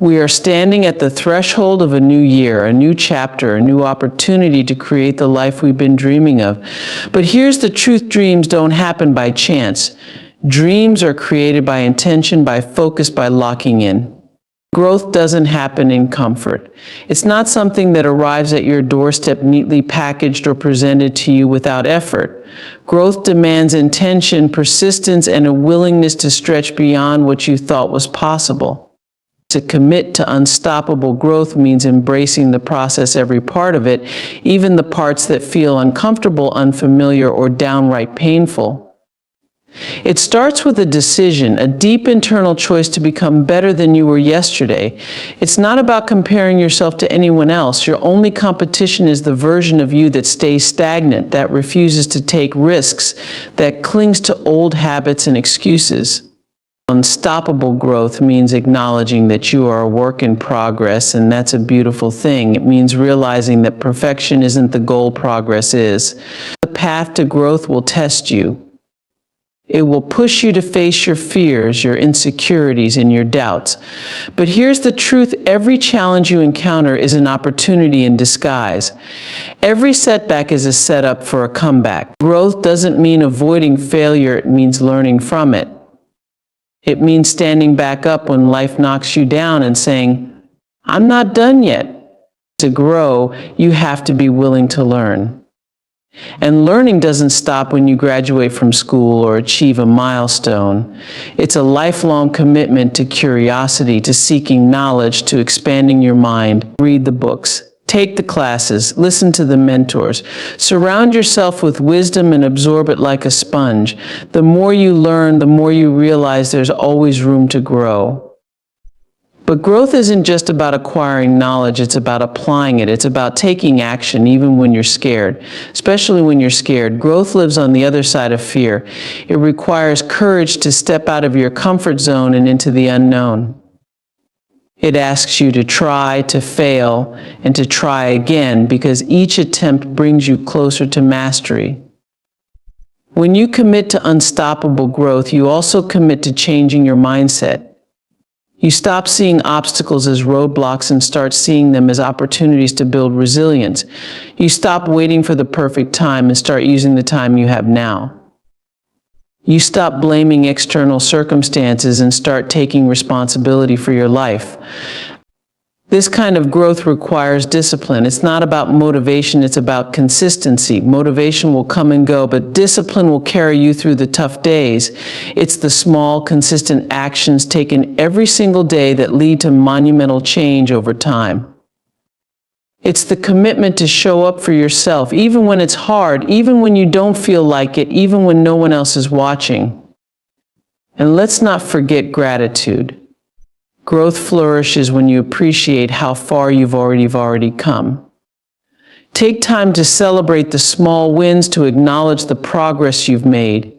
We are standing at the threshold of a new year, a new chapter, a new opportunity to create the life we've been dreaming of. But here's the truth: dreams don't happen by chance. Dreams are created by intention, by focus, by locking in. Growth doesn't happen in comfort. It's not something that arrives at your doorstep neatly packaged or presented to you without effort. Growth demands intention, persistence, and a willingness to stretch beyond what you thought was possible. To commit to unstoppable growth means embracing the process, every part of it, even the parts that feel uncomfortable, unfamiliar, or downright painful. It starts with a decision, a deep internal choice to become better than you were yesterday. It's not about comparing yourself to anyone else. Your only competition is the version of you that stays stagnant, that refuses to take risks, that clings to old habits and excuses. Unstoppable growth means acknowledging that you are a work in progress, and that's a beautiful thing. It means realizing that perfection isn't the goal, progress is. The path to growth will test you. It will push you to face your fears, your insecurities, and your doubts. But here's the truth: every challenge you encounter is an opportunity in disguise. Every setback is a setup for a comeback. Growth doesn't mean avoiding failure, it means learning from it. It means standing back up when life knocks you down and saying, "I'm not done yet." To grow, you have to be willing to learn. And learning doesn't stop when you graduate from school or achieve a milestone. It's a lifelong commitment to curiosity, to seeking knowledge, to expanding your mind. Read the books, take the classes, listen to the mentors. Surround yourself with wisdom and absorb it like a sponge. The more you learn, the more you realize there's always room to grow. But growth isn't just about acquiring knowledge, it's about applying it. It's about taking action even when you're scared. Especially when you're scared. Growth lives on the other side of fear. It requires courage to step out of your comfort zone and into the unknown. It asks you to try, to fail, and to try again, because each attempt brings you closer to mastery. When you commit to unstoppable growth, you also commit to changing your mindset. You stop seeing obstacles as roadblocks and start seeing them as opportunities to build resilience. You stop waiting for the perfect time and start using the time you have now. You stop blaming external circumstances and start taking responsibility for your life. This kind of growth requires discipline. It's not about motivation, it's about consistency. Motivation will come and go, but discipline will carry you through the tough days. It's the small, consistent actions taken every single day that lead to monumental change over time. It's the commitment to show up for yourself, even when it's hard, even when you don't feel like it, even when no one else is watching. And let's not forget gratitude. Growth flourishes when you appreciate how far you've already come. Take time to celebrate the small wins, to acknowledge the progress you've made.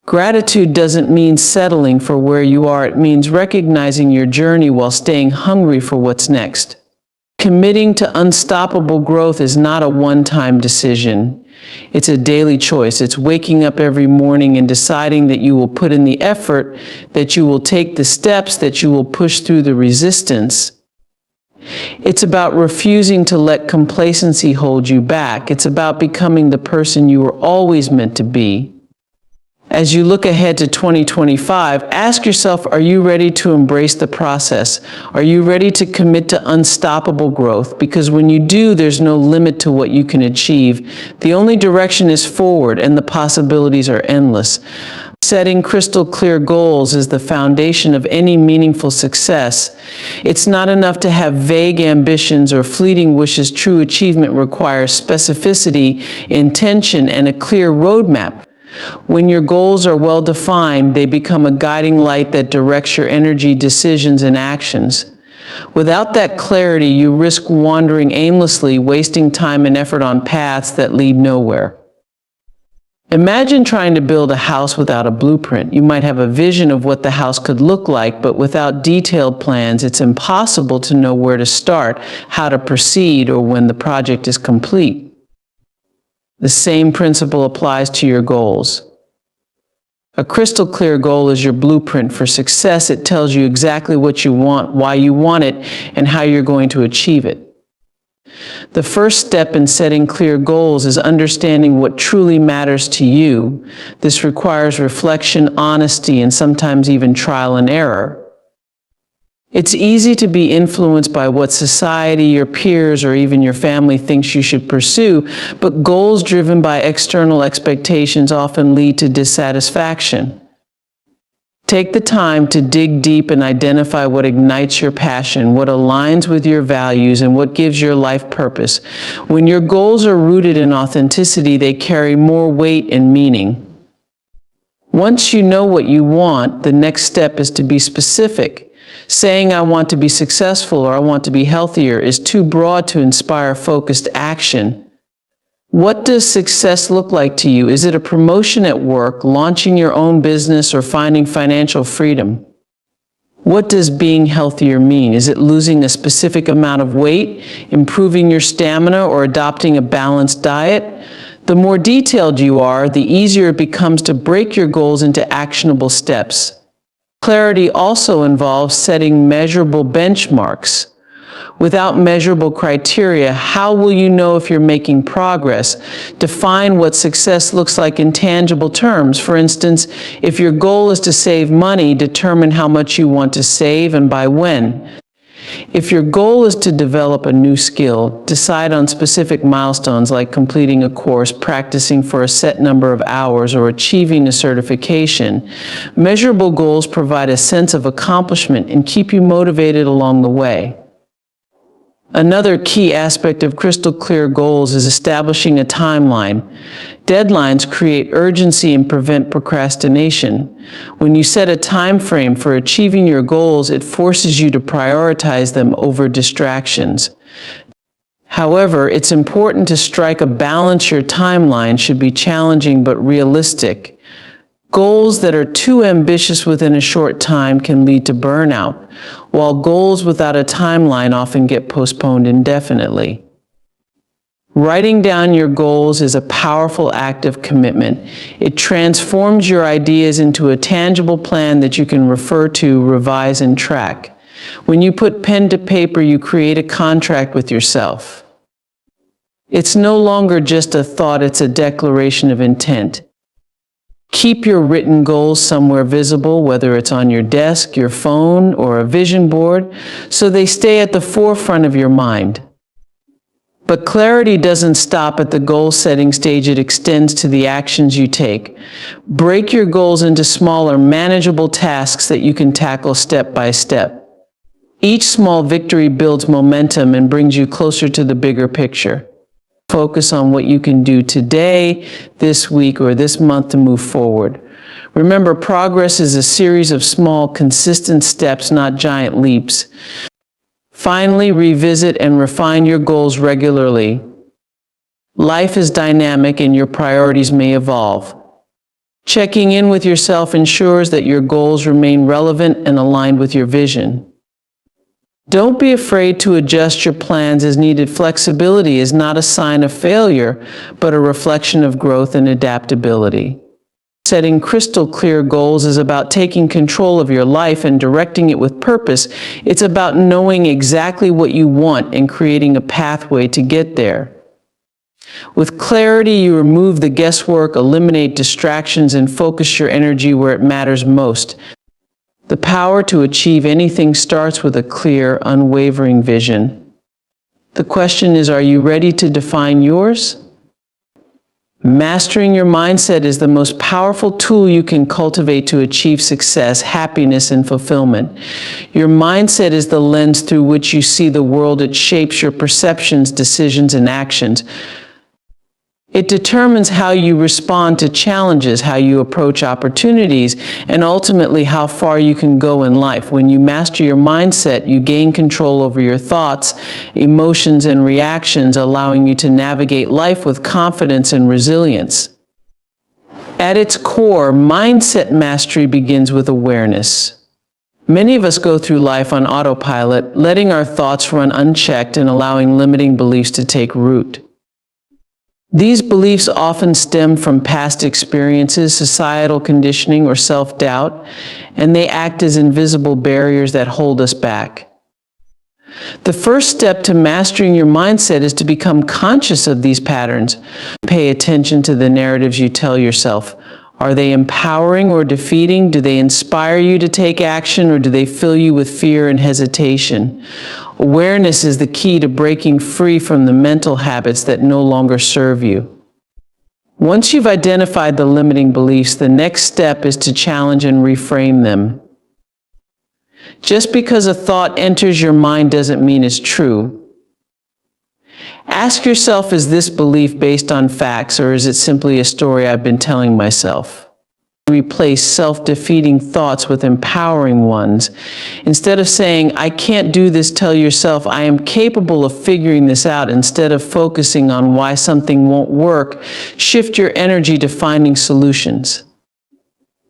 Gratitude doesn't mean settling for where you are. It means recognizing your journey while staying hungry for what's next. Committing to unstoppable growth is not a one-time decision. It's a daily choice. It's waking up every morning and deciding that you will put in the effort, that you will take the steps, that you will push through the resistance. It's about refusing to let complacency hold you back. It's about becoming the person you were always meant to be. As you look ahead to 2025, ask yourself, are you ready to embrace the process? Are you ready to commit to unstoppable growth? Because when you do, there's no limit to what you can achieve. The only direction is forward, and the possibilities are endless. Setting crystal clear goals is the foundation of any meaningful success. It's not enough to have vague ambitions or fleeting wishes. True achievement requires specificity, intention, and a clear roadmap. When your goals are well defined, they become a guiding light that directs your energy, decisions, and actions. Without that clarity, you risk wandering aimlessly, wasting time and effort on paths that lead nowhere. Imagine trying to build a house without a blueprint. You might have a vision of what the house could look like, but without detailed plans, it's impossible to know where to start, how to proceed, or when the project is complete. The same principle applies to your goals. A crystal clear goal is your blueprint for success. It tells you exactly what you want, why you want it, and how you're going to achieve it. The first step in setting clear goals is understanding what truly matters to you. This requires reflection, honesty, and sometimes even trial and error. It's easy to be influenced by what society, your peers, or even your family thinks you should pursue, but goals driven by external expectations often lead to dissatisfaction. Take the time to dig deep and identify what ignites your passion, what aligns with your values, and what gives your life purpose. When your goals are rooted in authenticity, they carry more weight and meaning. Once you know what you want, the next step is to be specific. Saying I want to be successful or I want to be healthier is too broad to inspire focused action. What does success look like to you? Is it a promotion at work, launching your own business, or finding financial freedom? What does being healthier mean? Is it losing a specific amount of weight, improving your stamina, or adopting a balanced diet? The more detailed you are, the easier it becomes to break your goals into actionable steps. Clarity also involves setting measurable benchmarks. Without measurable criteria, how will you know if you're making progress? Define what success looks like in tangible terms. For instance, if your goal is to save money, determine how much you want to save and by when. If your goal is to develop a new skill, decide on specific milestones like completing a course, practicing for a set number of hours, or achieving a certification. Measurable goals provide a sense of accomplishment and keep you motivated along the way. Another key aspect of crystal clear goals is establishing a timeline. Deadlines create urgency and prevent procrastination. When you set a time frame for achieving your goals, it forces you to prioritize them over distractions. However, it's important to strike a balance. Your timeline should be challenging but realistic. Goals that are too ambitious within a short time can lead to burnout, while goals without a timeline often get postponed indefinitely. Writing down your goals is a powerful act of commitment. It transforms your ideas into a tangible plan that you can refer to, revise, and track. When you put pen to paper, you create a contract with yourself. It's no longer just a thought, it's a declaration of intent. Keep your written goals somewhere visible, whether it's on your desk, your phone, or a vision board, so they stay at the forefront of your mind. But clarity doesn't stop at the goal-setting stage, it extends to the actions you take. Break your goals into smaller, manageable tasks that you can tackle step by step. Each small victory builds momentum and brings you closer to the bigger picture. Focus on what you can do today, this week, or this month to move forward. Remember, progress is a series of small, consistent steps, not giant leaps. Finally, revisit and refine your goals regularly. Life is dynamic and your priorities may evolve. Checking in with yourself ensures that your goals remain relevant and aligned with your vision. Don't be afraid to adjust your plans as needed. Flexibility is not a sign of failure, but a reflection of growth and adaptability. Setting crystal clear goals is about taking control of your life and directing it with purpose. It's about knowing exactly what you want and creating a pathway to get there. With clarity, you remove the guesswork, eliminate distractions, and focus your energy where it matters most. The power to achieve anything starts with a clear, unwavering vision. The question is, are you ready to define yours? Mastering your mindset is the most powerful tool you can cultivate to achieve success, happiness, and fulfillment. Your mindset is the lens through which you see the world. It shapes your perceptions, decisions, and actions. It determines how you respond to challenges, how you approach opportunities, and ultimately how far you can go in life. When you master your mindset, you gain control over your thoughts, emotions, and reactions, allowing you to navigate life with confidence and resilience. At its core, mindset mastery begins with awareness. Many of us go through life on autopilot, letting our thoughts run unchecked and allowing limiting beliefs to take root. These beliefs often stem from past experiences, societal conditioning, or self-doubt, and they act as invisible barriers that hold us back. The first step to mastering your mindset is to become conscious of these patterns. Pay attention to the narratives you tell yourself. Are they empowering or defeating? Do they inspire you to take action, or do they fill you with fear and hesitation? Awareness is the key to breaking free from the mental habits that no longer serve you. Once you've identified the limiting beliefs, the next step is to challenge and reframe them. Just because a thought enters your mind doesn't mean it's true. Ask yourself, is this belief based on facts, or is it simply a story I've been telling myself? Replace self-defeating thoughts with empowering ones. Instead of saying, I can't do this, tell yourself, I am capable of figuring this out. Instead of focusing on why something won't work, shift your energy to finding solutions.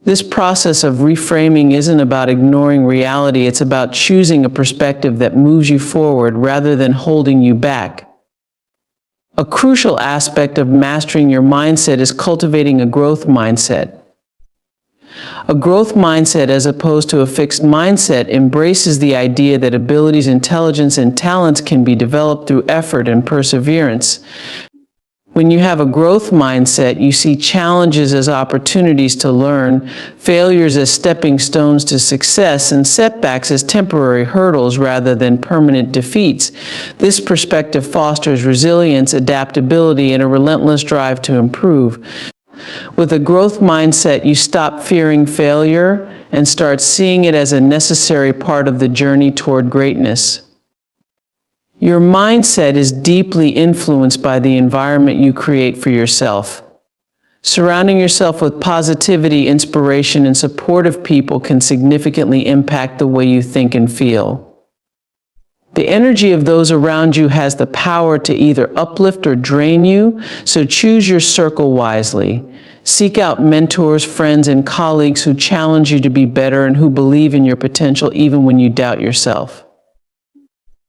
This process of reframing isn't about ignoring reality, it's about choosing a perspective that moves you forward rather than holding you back. A crucial aspect of mastering your mindset is cultivating a growth mindset. A growth mindset, as opposed to a fixed mindset, embraces the idea that abilities, intelligence, and talents can be developed through effort and perseverance. When you have a growth mindset, you see challenges as opportunities to learn, failures as stepping stones to success, and setbacks as temporary hurdles rather than permanent defeats. This perspective fosters resilience, adaptability, and a relentless drive to improve. With a growth mindset, you stop fearing failure and start seeing it as a necessary part of the journey toward greatness. Your mindset is deeply influenced by the environment you create for yourself. Surrounding yourself with positivity, inspiration, and supportive people can significantly impact the way you think and feel. The energy of those around you has the power to either uplift or drain you, so choose your circle wisely. Seek out mentors, friends, and colleagues who challenge you to be better and who believe in your potential even when you doubt yourself.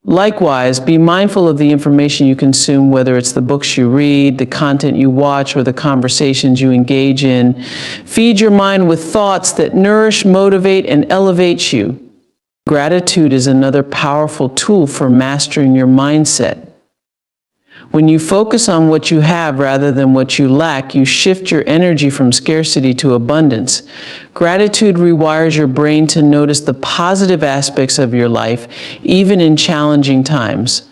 Likewise, be mindful of the information you consume, whether it's the books you read, the content you watch, or the conversations you engage in. Feed your mind with thoughts that nourish, motivate, and elevate you. Gratitude is another powerful tool for mastering your mindset. When you focus on what you have rather than what you lack, you shift your energy from scarcity to abundance. Gratitude rewires your brain to notice the positive aspects of your life, even in challenging times.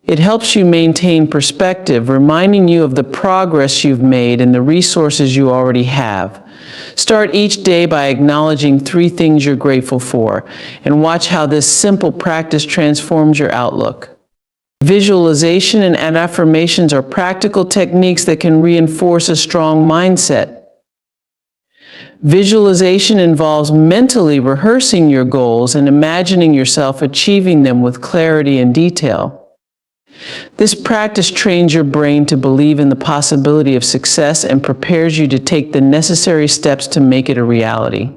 It helps you maintain perspective, reminding you of the progress you've made and the resources you already have. Start each day by acknowledging 3 things you're grateful for, and watch how this simple practice transforms your outlook. Visualization and affirmations are practical techniques that can reinforce a strong mindset. Visualization involves mentally rehearsing your goals and imagining yourself achieving them with clarity and detail. This practice trains your brain to believe in the possibility of success and prepares you to take the necessary steps to make it a reality.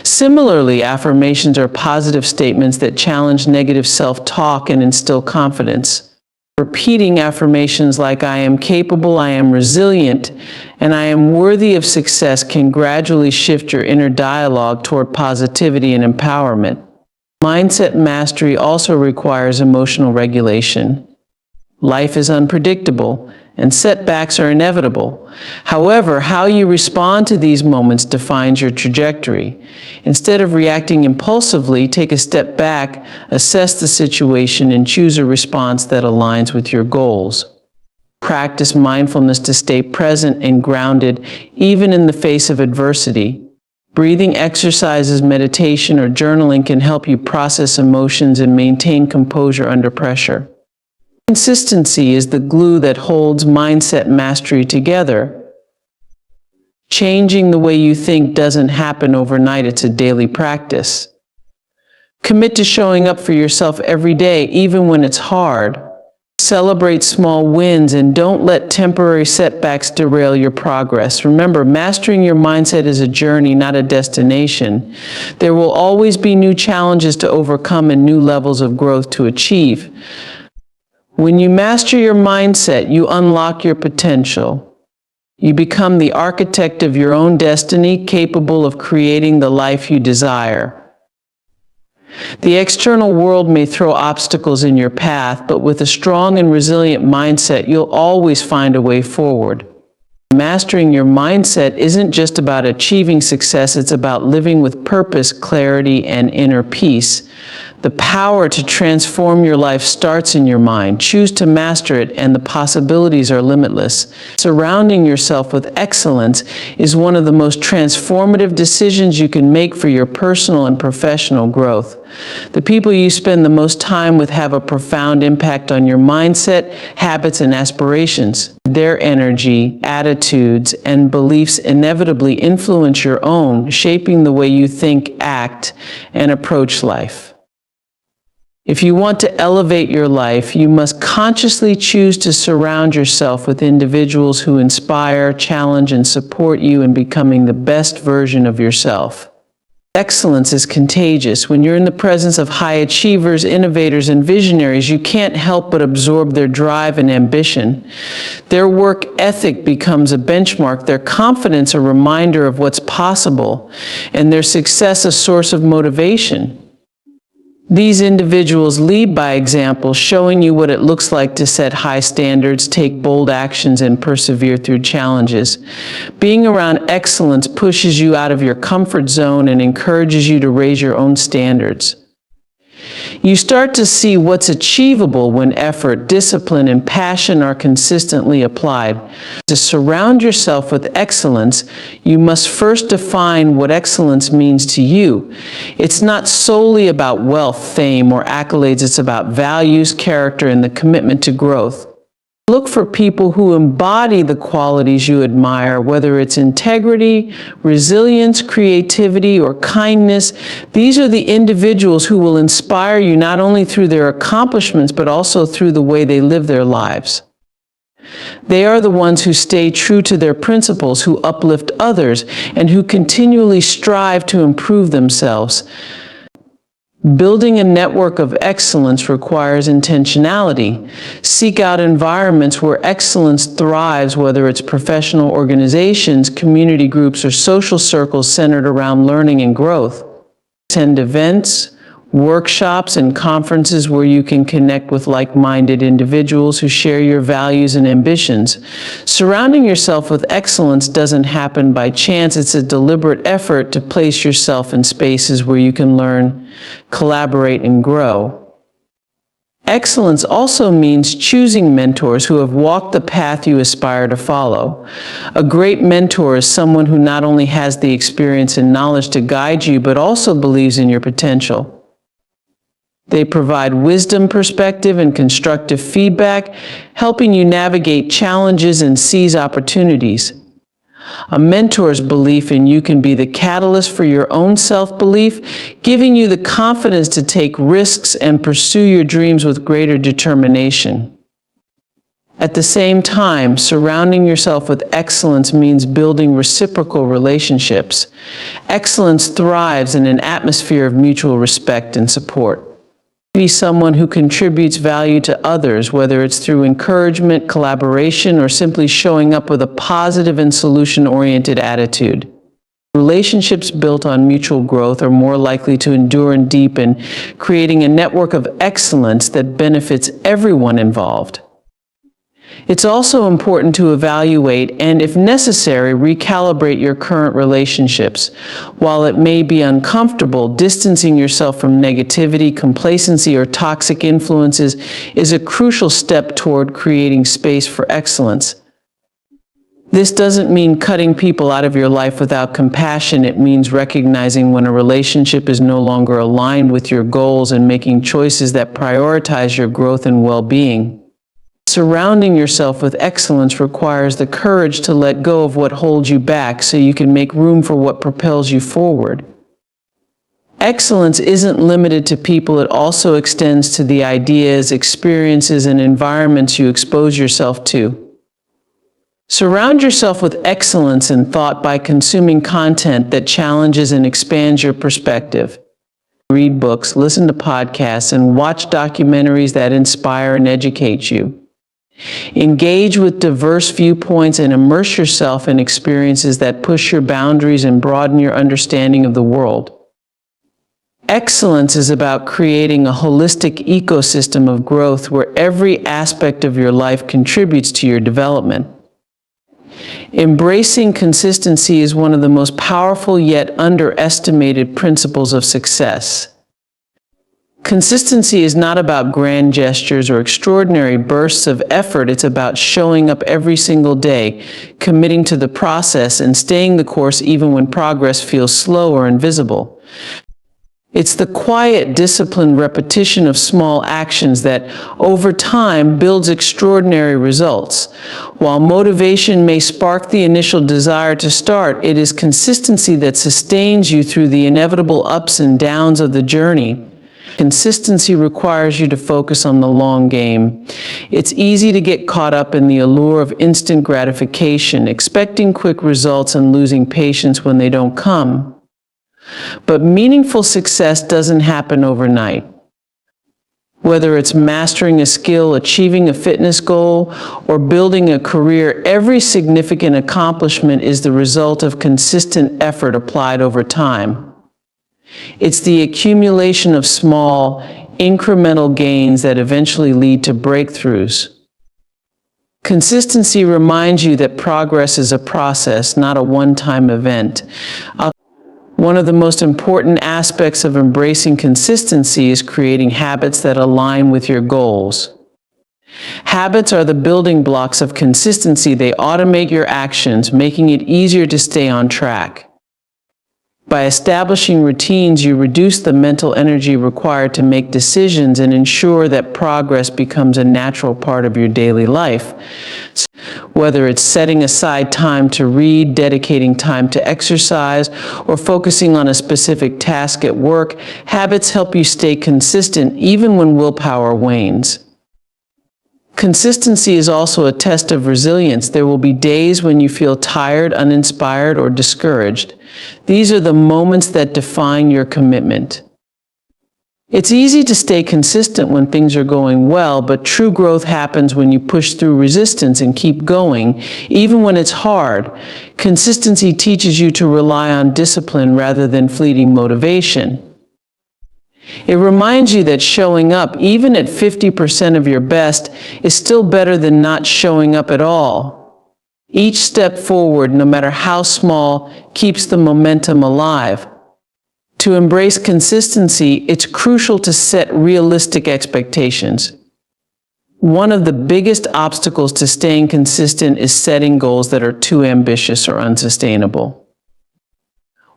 Similarly, affirmations are positive statements that challenge negative self-talk and instill confidence. Repeating affirmations like I am capable, I am resilient, and I am worthy of success can gradually shift your inner dialogue toward positivity and empowerment. Mindset mastery also requires emotional regulation. Life is unpredictable, and setbacks are inevitable. However, how you respond to these moments defines your trajectory. Instead of reacting impulsively, take a step back, assess the situation, and choose a response that aligns with your goals. Practice mindfulness to stay present and grounded, even in the face of adversity. Breathing exercises, meditation, or journaling can help you process emotions and maintain composure under pressure. Consistency is the glue that holds mindset mastery together. Changing the way you think doesn't happen overnight, it's a daily practice. Commit to showing up for yourself every day, even when it's hard. Celebrate small wins and don't let temporary setbacks derail your progress. Remember, mastering your mindset is a journey, not a destination. There will always be new challenges to overcome and new levels of growth to achieve. When you master your mindset, you unlock your potential. You become the architect of your own destiny, capable of creating the life you desire. The external world may throw obstacles in your path, but with a strong and resilient mindset, you'll always find a way forward. Mastering your mindset isn't just about achieving success, it's about living with purpose, clarity, and inner peace. The power to transform your life starts in your mind. Choose to master it, and the possibilities are limitless. Surrounding yourself with excellence is one of the most transformative decisions you can make for your personal and professional growth. The people you spend the most time with have a profound impact on your mindset, habits, and aspirations. Their energy, attitudes, and beliefs inevitably influence your own, shaping the way you think, act, and approach life. If you want to elevate your life, you must consciously choose to surround yourself with individuals who inspire, challenge, and support you in becoming the best version of yourself. Excellence is contagious. When you're in the presence of high achievers, innovators, and visionaries, you can't help but absorb their drive and ambition. Their work ethic becomes a benchmark, their confidence a reminder of what's possible, and their success a source of motivation. These individuals lead by example, showing you what it looks like to set high standards, take bold actions, and persevere through challenges. Being around excellence pushes you out of your comfort zone and encourages you to raise your own standards. You start to see what's achievable when effort, discipline, and passion are consistently applied. To surround yourself with excellence, you must first define what excellence means to you. It's not solely about wealth, fame, or accolades. It's about values, character, and the commitment to growth. Look for people who embody the qualities you admire, whether it's integrity, resilience, creativity, or kindness. These are the individuals who will inspire you not only through their accomplishments, but also through the way they live their lives. They are the ones who stay true to their principles, who uplift others, and who continually strive to improve themselves. Building a network of excellence requires intentionality. Seek out environments where excellence thrives, whether it's professional organizations, community groups, or social circles centered around learning and growth. Attend events, workshops, and conferences where you can connect with like-minded individuals who share your values and ambitions. Surrounding yourself with excellence doesn't happen by chance. It's a deliberate effort to place yourself in spaces where you can learn, collaborate, and grow. Excellence also means choosing mentors who have walked the path you aspire to follow. A great mentor is someone who not only has the experience and knowledge to guide you, but also believes in your potential. They provide wisdom, perspective, and constructive feedback, helping you navigate challenges and seize opportunities. A mentor's belief in you can be the catalyst for your own self-belief, giving you the confidence to take risks and pursue your dreams with greater determination. At the same time, surrounding yourself with excellence means building reciprocal relationships. Excellence thrives in an atmosphere of mutual respect and support. Be someone who contributes value to others, whether it's through encouragement, collaboration, or simply showing up with a positive and solution-oriented attitude. Relationships built on mutual growth are more likely to endure and deepen, creating a network of excellence that benefits everyone involved. It's also important to evaluate and, if necessary, recalibrate your current relationships. While it may be uncomfortable, distancing yourself from negativity, complacency, or toxic influences is a crucial step toward creating space for excellence. This doesn't mean cutting people out of your life without compassion. It means recognizing when a relationship is no longer aligned with your goals and making choices that prioritize your growth and well-being. Surrounding yourself with excellence requires the courage to let go of what holds you back so you can make room for what propels you forward. Excellence isn't limited to people, it also extends to the ideas, experiences, and environments you expose yourself to. Surround yourself with excellence in thought by consuming content that challenges and expands your perspective. read books, listen to podcasts, and watch documentaries that inspire and educate you. Engage with diverse viewpoints and immerse yourself in experiences that push your boundaries and broaden your understanding of the world. Excellence is about creating a holistic ecosystem of growth where every aspect of your life contributes to your development. Embracing consistency is one of the most powerful yet underestimated principles of success. Consistency is not about grand gestures or extraordinary bursts of effort. It's about showing up every single day, committing to the process, and staying the course even when progress feels slow or invisible. It's the quiet, disciplined repetition of small actions that, over time, builds extraordinary results. While motivation may spark the initial desire to start, it is consistency that sustains you through the inevitable ups and downs of the journey. Consistency requires you to focus on the long game. It's easy to get caught up in the allure of instant gratification, expecting quick results and losing patience when they don't come. But meaningful success doesn't happen overnight. Whether it's mastering a skill, achieving a fitness goal, or building a career, every significant accomplishment is the result of consistent effort applied over time. It's the accumulation of small, incremental gains that eventually lead to breakthroughs. Consistency reminds you that progress is a process, not a one-time event. One of the most important aspects of embracing consistency is creating habits that align with your goals. Habits are the building blocks of consistency. They automate your actions, making it easier to stay on track. By establishing routines, you reduce the mental energy required to make decisions and ensure that progress becomes a natural part of your daily life. Whether it's setting aside time to read, dedicating time to exercise, or focusing on a specific task at work, habits help you stay consistent even when willpower wanes. Consistency is also a test of resilience. There will be days when you feel tired, uninspired, or discouraged. These are the moments that define your commitment. It's easy to stay consistent when things are going well, but true growth happens when you push through resistance and keep going, even when it's hard. Consistency teaches you to rely on discipline rather than fleeting motivation. It reminds you that showing up, even at 50% of your best, is still better than not showing up at all. Each step forward, no matter how small, keeps the momentum alive. To embrace consistency, it's crucial to set realistic expectations. One of the biggest obstacles to staying consistent is setting goals that are too ambitious or unsustainable.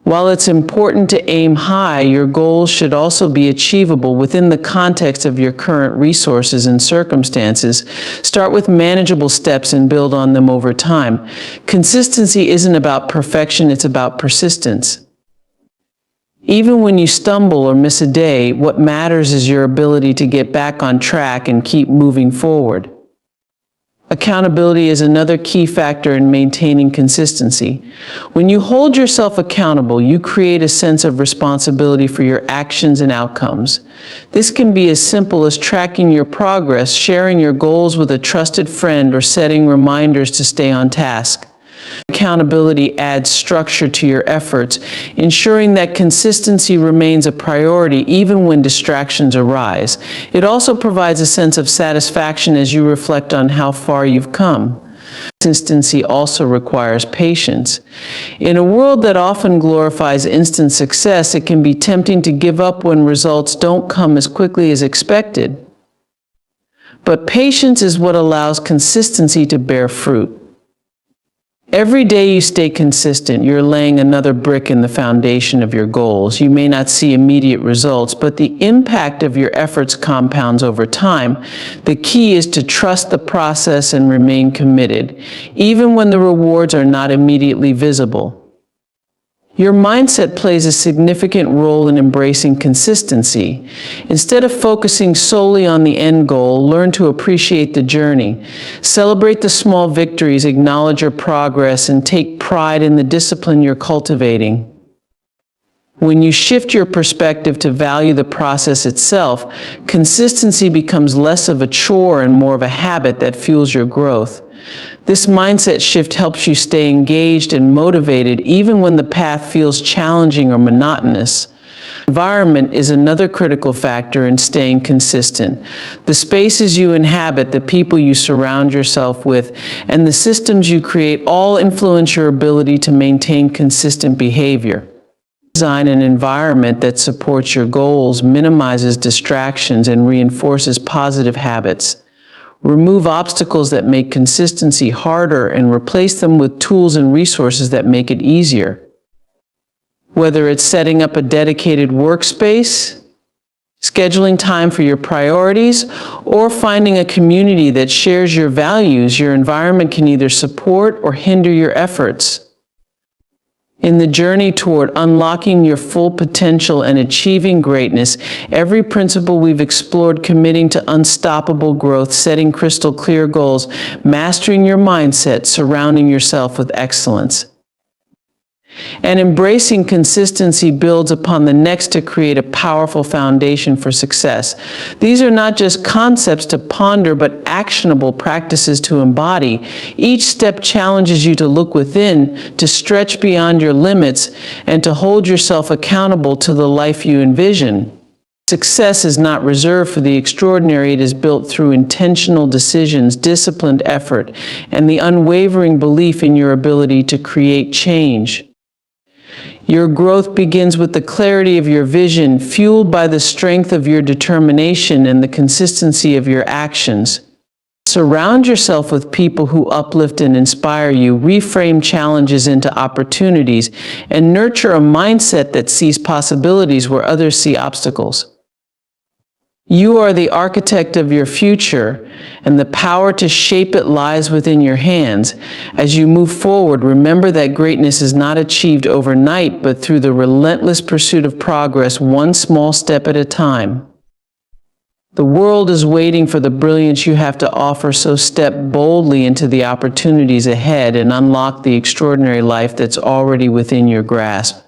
While it's important to aim high, your goals should also be achievable within the context of your current resources and circumstances. Start with manageable steps and build on them over time. Consistency isn't about perfection, it's about persistence. Even when you stumble or miss a day, what matters is your ability to get back on track and keep moving forward. Accountability is another key factor in maintaining consistency. When you hold yourself accountable, you create a sense of responsibility for your actions and outcomes. This can be as simple as tracking your progress, sharing your goals with a trusted friend, or setting reminders to stay on task. Accountability adds structure to your efforts, ensuring that consistency remains a priority even when distractions arise. It also provides a sense of satisfaction as you reflect on how far you've come. Consistency also requires patience. In a world that often glorifies instant success, it can be tempting to give up when results don't come as quickly as expected. But patience is what allows consistency to bear fruit. Every day you stay consistent, you're laying another brick in the foundation of your goals. You may not see immediate results, but the impact of your efforts compounds over time. The key is to trust the process and remain committed, even when the rewards are not immediately visible. Your mindset plays a significant role in embracing consistency. Instead of focusing solely on the end goal, learn to appreciate the journey. Celebrate the small victories, acknowledge your progress, and take pride in the discipline you're cultivating. When you shift your perspective to value the process itself, consistency becomes less of a chore and more of a habit that fuels your growth. This mindset shift helps you stay engaged and motivated even when the path feels challenging or monotonous. Environment is another critical factor in staying consistent. The spaces you inhabit, the people you surround yourself with, and the systems you create all influence your ability to maintain consistent behavior. Design an environment that supports your goals, minimizes distractions, and reinforces positive habits. Remove obstacles that make consistency harder and replace them with tools and resources that make it easier. Whether it's setting up a dedicated workspace, scheduling time for your priorities, or finding a community that shares your values, your environment can either support or hinder your efforts. In the journey toward unlocking your full potential and achieving greatness, every principle we've explored, committing to unstoppable growth, setting crystal clear goals, mastering your mindset, surrounding yourself with excellence, and embracing consistency builds upon the next to create a powerful foundation for success. These are not just concepts to ponder, but actionable practices to embody. Each step challenges you to look within, to stretch beyond your limits, and to hold yourself accountable to the life you envision. Success is not reserved for the extraordinary. It is built through intentional decisions, disciplined effort, and the unwavering belief in your ability to create change. Your growth begins with the clarity of your vision, fueled by the strength of your determination and the consistency of your actions. Surround yourself with people who uplift and inspire you, reframe challenges into opportunities, and nurture a mindset that sees possibilities where others see obstacles. You are the architect of your future, and the power to shape it lies within your hands. As you move forward, remember that greatness is not achieved overnight, but through the relentless pursuit of progress, one small step at a time. The world is waiting for the brilliance you have to offer, so step boldly into the opportunities ahead and unlock the extraordinary life that's already within your grasp.